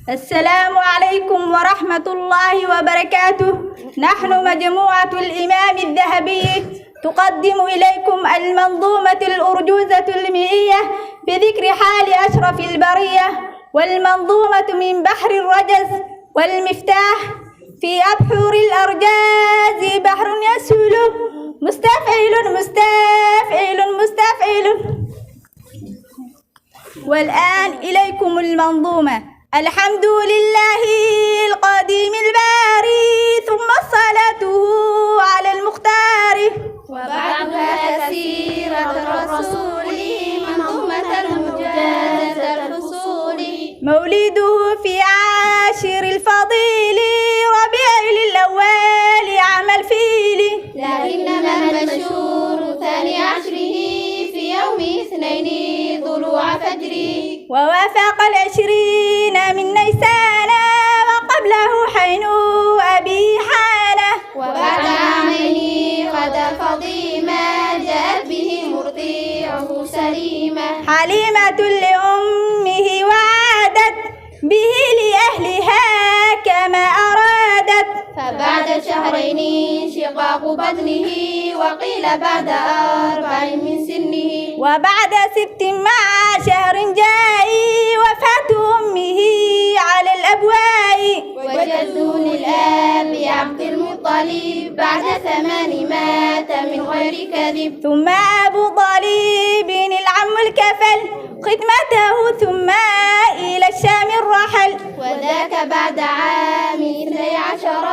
السلام عليكم ورحمة الله وبركاته. نحن مجموعة الإمام الذهبي تقدم إليكم المنظومة الأرجوزة المئية بذكر حال أشرف البرية، والمنظومة من بحر الرجز والمفتاح في أبحر الأرجاز بحر يسهل مستفعل مستفعل مستفعل. والآن إليكم المنظومة. الحمد لله القديم الباري، ثم الصلاة على المختار، وبعدها كثيرة الرسول منظومة مجازة الفصول. مولده في عاشر الفضيل ربيع الأول عام الفيل، لكنما المشهور ثاني عشره في يوم اثنين طلوع فجره، ووافق 20 من نيسان وقبله حين أبي حانة. وبعد عامين غدا فضيما جاءت به مرضيعه سليمة، حليمة لأمه وعادت به لأهلها كما أرادت. فبعد شهرين انشقاق بدنه، وقيل بعد 4 من سنه، وبعد 6 مع شهر جائي وفاة أمه على الأبواء. وجده للآب عبد المطلب بعد 8 مات من غير كذب. ثم أبو طالب العم الكفل خدمته، ثم إلى الشام الرحل، وذاك بعد عام 12